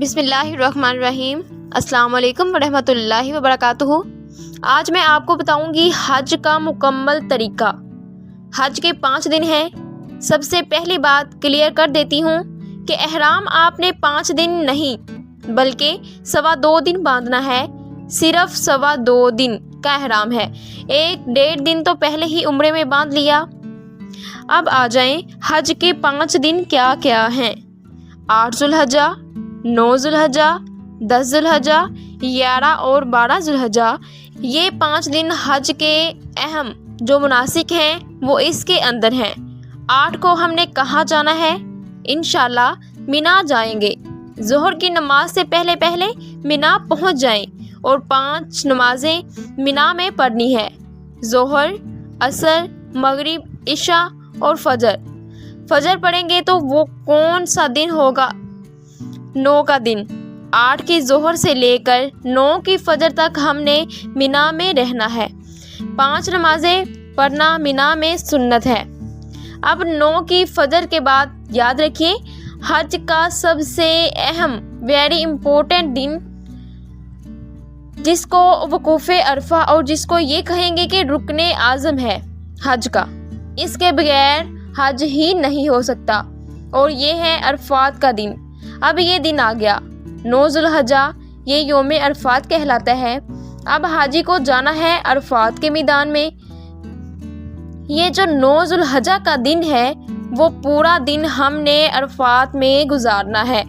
बिस्मिल्लाहिर्रहमानिर्रहीम। अस्सलाम वालेकुम वरहमतुल्लाहि वबरकातुहू। आज मैं आपको बताऊंगी हज का मुकम्मल तरीका। हज के 5 दिन हैं। सबसे पहली बात क्लियर कर देती हूँ कि एहराम आपने 5 दिन नहीं बल्कि 2.25 दिन बांधना है। सिर्फ 2.25 दिन का एहराम है। 1-1.5 दिन तो पहले ही उम्रे में बांध लिया। अब आ जाएं हज के 5 दिन क्या क्या हैं। 8 जुल्हज्जा, 9 जुल्हज्जा, 10 जुल्हज्जा, 11 और 12 जुल्हज्जा, ये 5 दिन हज के अहम जो मुनासिक हैं वो इसके अंदर हैं। 8 को हमने कहाँ जाना है? इंशाल्लाह मिना जाएंगे। ज़ोहर की नमाज से पहले पहले मिना पहुँच जाएं और 5 नमाजें मिना में पढ़नी है। ज़ोहर, असर, मगरिब, इशा और फजर। फजर पढ़ेंगे तो वो कौन सा दिन होगा? 9 का दिन। 8 की ज़ोहर से लेकर 9 की फजर तक हमने मिना में रहना है। 5 नमाजें पढ़ना मिना में सुन्नत है। अब 9 की फजर के बाद याद रखिए हज का सबसे अहम वेरी इम्पोर्टेंट दिन, जिसको वकूफ़े अरफा और जिसको ये कहेंगे कि रुकने आज़म है हज का, इसके बगैर हज ही नहीं हो सकता, और ये है अरफात का दिन। अब ये दिन आ गया 9 जुल्हज्जा, ये योम अरफात कहलाता है। अब हाजी को जाना है अरफात के मैदान में। ये जो 9 जुल्हज्जा का दिन है वो पूरा दिन हमने अरफात में गुजारना है।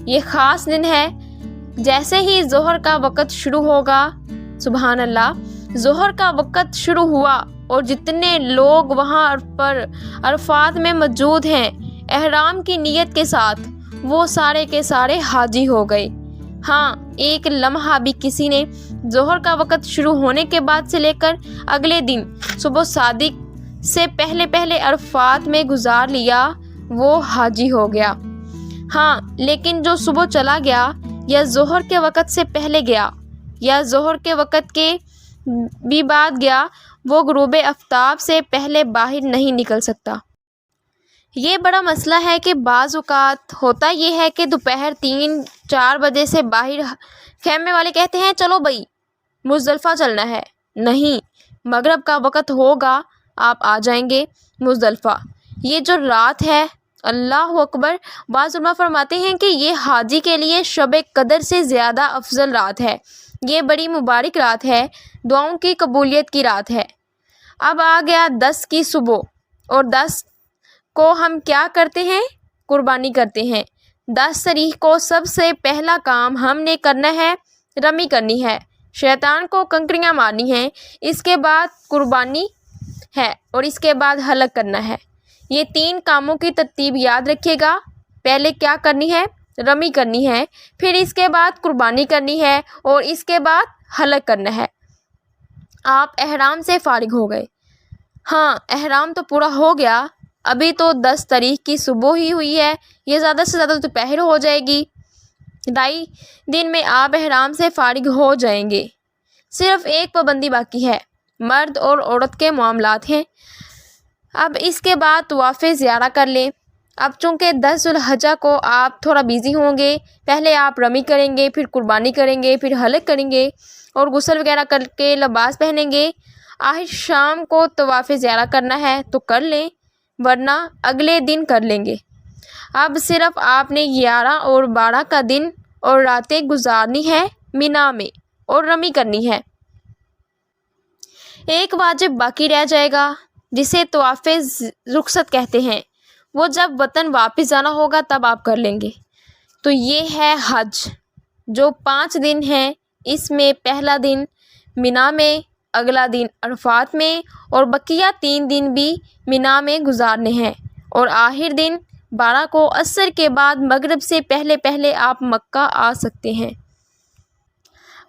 ये ख़ास दिन है। जैसे ही ज़ोहर का वक़्त शुरू होगा, सुबहान अल्लाह, ज़ोहर का वक़्त शुरू हुआ और जितने लोग वहाँ पर अरफात में मौजूद हैं एहराम की नीयत के साथ, वो सारे के सारे हाजी हो गए। हाँ, एक लम्हा भी किसी ने ज़ोहर का वक़्त शुरू होने के बाद से लेकर अगले दिन सुबह सादिक से पहले पहले अरफात में गुजार लिया, वो हाजी हो गया। हाँ, लेकिन जो सुबह चला गया या ज़ोहर के वक़्त से पहले गया या ज़ोहर के वक़्त के भी बाद गया, वो गुरूब आफ्ताब से पहले बाहर नहीं निकल सकता। ये बड़ा मसला है कि बाज़ औक़ात होता ये है कि दोपहर 3-4 बजे से बाहर खेमे वाले कहते हैं चलो भाई मुज़दलिफ़ा चलना है। नहीं, मगरिब का वक़्त होगा, आप आ जाएंगे मुज़दलिफ़ा। ये जो रात है, अल्लाह अकबर, बाज़ उलमा फरमाते हैं कि ये हाजी के लिए शब कदर से ज़्यादा अफजल रात है। ये बड़ी मुबारक रात है, दुआओं की कबूलियत की रात है। अब आ गया 10 की सुबह, और 10 को हम क्या करते हैं? कुर्बानी करते हैं। 10 तारीख को सबसे पहला काम हमने करना है, रमी करनी है, शैतान को कंकरियाँ मारनी हैं। इसके बाद कुर्बानी है और इसके बाद हलक करना है। ये 3 कामों की तरतीब याद रखिएगा। पहले क्या करनी है? रमी करनी है, फिर इसके बाद कुर्बानी करनी है और इसके बाद हलक करना है। आप एहराम से फारिग हो गए। हाँ, एहराम तो पूरा हो गया। अभी तो 10 तारीख की सुबह ही हुई है। ये ज़्यादा से ज़्यादा दोपहर हो जाएगी। 2.5 दिन में आप एहराम से फारिग हो जाएंगे। सिर्फ़ एक पाबंदी बाकी है, मर्द और औरत के मामलात हैं। अब इसके बाद तवाफ़े ज़ियारा कर लें। अब चूँकि 10 जुल्हज्जा को आप थोड़ा बिज़ी होंगे, पहले आप रमी करेंगे, फिर कुर्बानी करेंगे, फिर हलक करेंगे और गुस्ल वगैरह करके लिबास पहनेंगे। आखिर शाम को तवाफ़े ज़ियारा करना है तो कर लें, वरना अगले दिन कर लेंगे। अब सिर्फ़ आपने 11 और 12 का दिन और रातें गुजारनी है मिना में और रमी करनी है। एक वाजिब बाकी रह जाएगा जिसे तवाफ़े रुखसत कहते हैं। वो जब वतन वापस जाना होगा तब आप कर लेंगे। तो ये है हज, जो 5 दिन हैं। इसमें पहला दिन मिना में, अगला दिन अरफात में और बकिया 3 दिन भी मिना में गुजारने हैं, और आखिर दिन 12 को असर के बाद मगरिब से पहले पहले आप मक्का आ सकते हैं।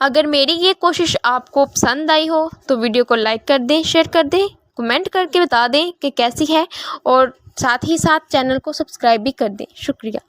अगर मेरी ये कोशिश आपको पसंद आई हो तो वीडियो को लाइक कर दें, शेयर कर दें, कमेंट करके बता दें कि कैसी है, और साथ ही साथ चैनल को सब्सक्राइब भी कर दें। शुक्रिया।